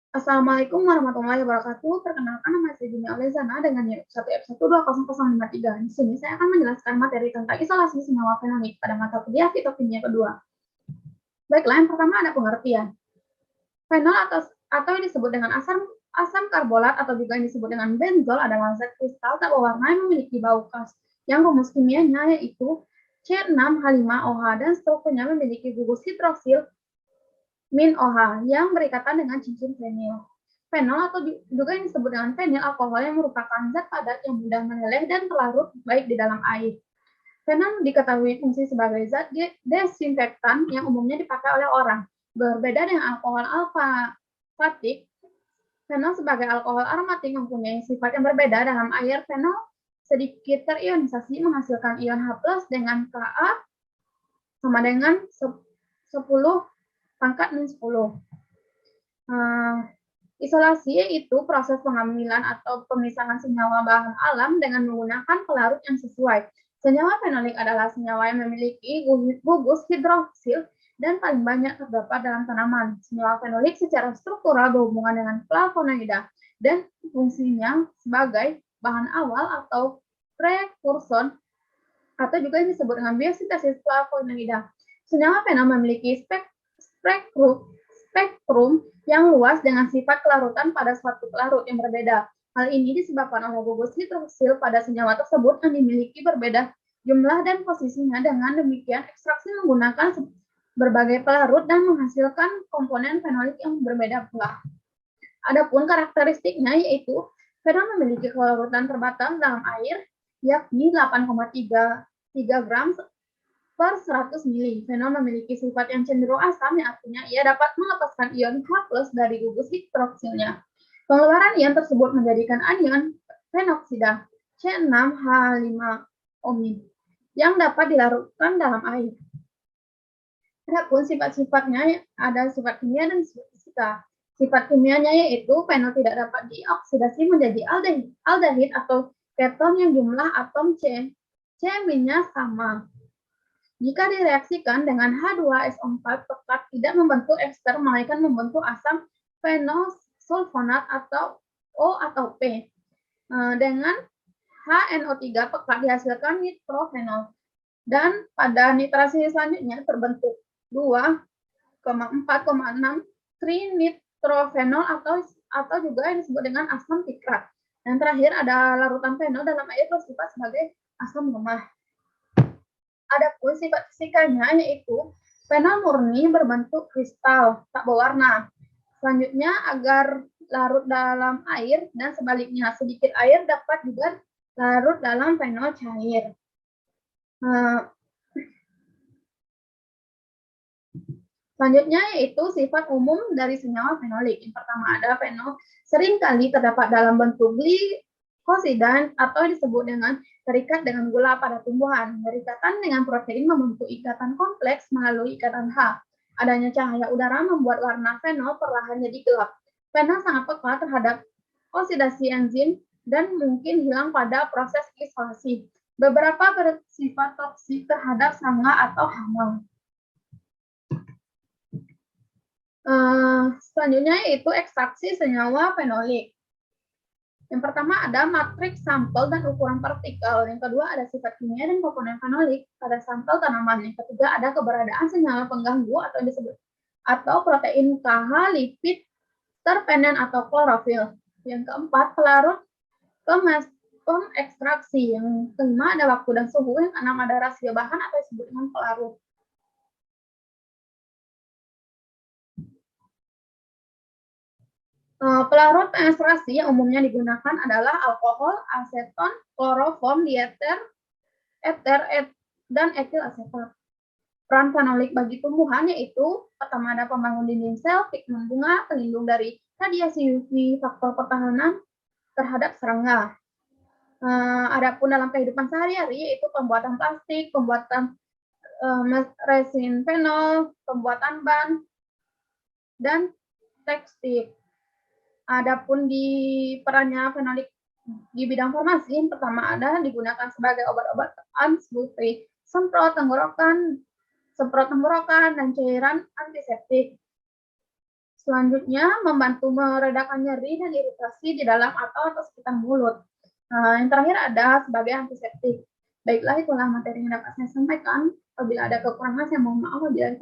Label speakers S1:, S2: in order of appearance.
S1: Assalamualaikum warahmatullahi wabarakatuh. Perkenalkan nama saya Juni Alezana dengan NIM 1F1200053. Di sini saya akan menjelaskan materi tentang isolasi senyawa fenolik pada mata kuliah fitokimia kedua. Baiklah, yang pertama ada pengertian. Fenol atau yang disebut dengan asam karbolat atau juga yang disebut dengan benzol adalah zat kristal tak berwarna yang memiliki bau khas. Yang rumus kimianya yaitu C6H5OH dan strukturnya memiliki gugus hidroksil min OH yang berikatan dengan cincin fenil. Fenol atau juga yang disebut dengan fenil alkohol yang merupakan zat padat yang mudah meleleh dan terlarut baik di dalam air. Fenol diketahui fungsi sebagai zat desinfektan yang umumnya dipakai oleh orang. Berbeda dengan alkohol alfa-fatik, fenol sebagai alkohol aromatik mempunyai sifat yang berbeda. Dalam air, fenol sedikit terionisasi menghasilkan ion H+ dengan Ka sama dengan 10 pangkat min 10. Isolasi yaitu proses pengambilan atau pemisahan senyawa bahan alam dengan menggunakan pelarut yang sesuai. Senyawa fenolik adalah senyawa yang memiliki gugus hidroksil dan paling banyak terdapat dalam tanaman. Senyawa fenolik secara struktural berhubungan dengan flavonoida dan fungsinya sebagai bahan awal atau prekursor atau juga yang disebut dengan biosintesis flavonoida. Senyawa fenol memiliki spektrum yang luas dengan sifat kelarutan pada suatu pelarut yang berbeda. Hal ini disebabkan oleh gugus hidroksil pada senyawa tersebut yang dimiliki berbeda jumlah dan posisinya. Dengan demikian, ekstraksi menggunakan berbagai pelarut dan menghasilkan komponen fenolik yang berbeda pula. Adapun karakteristiknya yaitu fenol memiliki kelarutan terbatas dalam air yakni 8,3 gram per 100 mili. Fenol memiliki sifat yang cenderung asam, yang artinya ia dapat melepaskan ion H+ dari gugus hidroksilnya. Pengeluaran ion tersebut menjadikan anion fenoksida C6H5OMI yang dapat dilarutkan dalam air. Adapun sifat-sifatnya ada sifat kimia dan sifat fisika. Sifat kimianya yaitu fenol tidak dapat dioksidasi menjadi aldehid atau keton yang jumlah atom C-nya sama. Jika direaksikan dengan H2SO4 pekat tidak membentuk ester melainkan membentuk asam fenosulfonat atau O atau P. Dengan HNO3 pekat dihasilkan nitrofenol. Dan pada nitrasi selanjutnya terbentuk 2,4,6 trinitrofenol atau juga yang disebut dengan asam tikrat. Dan terakhir ada larutan fenol dalam air bersifat sebagai asam lemah. Adapun sifat fisikanya yaitu fenol murni berbentuk kristal tak berwarna. Selanjutnya, agar larut dalam air dan sebaliknya, sedikit air dapat juga larut dalam fenol cair. Selanjutnya yaitu sifat umum dari senyawa fenolik. Yang pertama ada fenol seringkali terdapat dalam bentuk glikosida atau disebut dengan terikat dengan gula pada tumbuhan. Berikatan dengan protein membentuk ikatan kompleks melalui ikatan H. Adanya cahaya udara membuat warna fenol perlahan jadi gelap. Fenol sangat peka terhadap oksidasi enzim dan mungkin hilang pada proses isolasi. Beberapa bersifat toksik terhadap serangga atau hama. Selanjutnya yaitu ekstraksi senyawa fenolik. Yang pertama ada matriks sampel dan ukuran partikel. Yang kedua ada sifat kimia dan komponen fenolik pada sampel tanaman. Yang ketiga ada keberadaan senyawa pengganggu atau disebut atau protein KH, lipid, terpenen atau klorofil. Yang keempat pelarut ekstraksi. Yang kelima ada waktu dan suhu. Yang keenam ada rasio bahan atau disebut dengan pelarut. Pelarut ekstraksi yang umumnya digunakan adalah alkohol, aseton, kloroform, dieter, eter, dan etil asetat. Peran fenolik bagi tumbuhan yaitu pertama ada pembangun dinding sel, pigmen bunga, pelindung dari radiasi UV, faktor pertahanan terhadap serangga. Adapun dalam kehidupan sehari-hari yaitu pembuatan plastik, pembuatan resin fenol, pembuatan ban, dan tekstil. Adapun di perannya fenolik di bidang farmasi, yang pertama ada digunakan sebagai obat-obatan seperti semprot tenggorokan, dan cairan antiseptik. Selanjutnya, membantu meredakan nyeri dan iritasi di dalam atau sekitar mulut. Yang terakhir ada sebagai antiseptik. Baiklah, itulah materi yang dapat saya sampaikan. Apabila ada kekurangan, saya mohon maaf. Apabila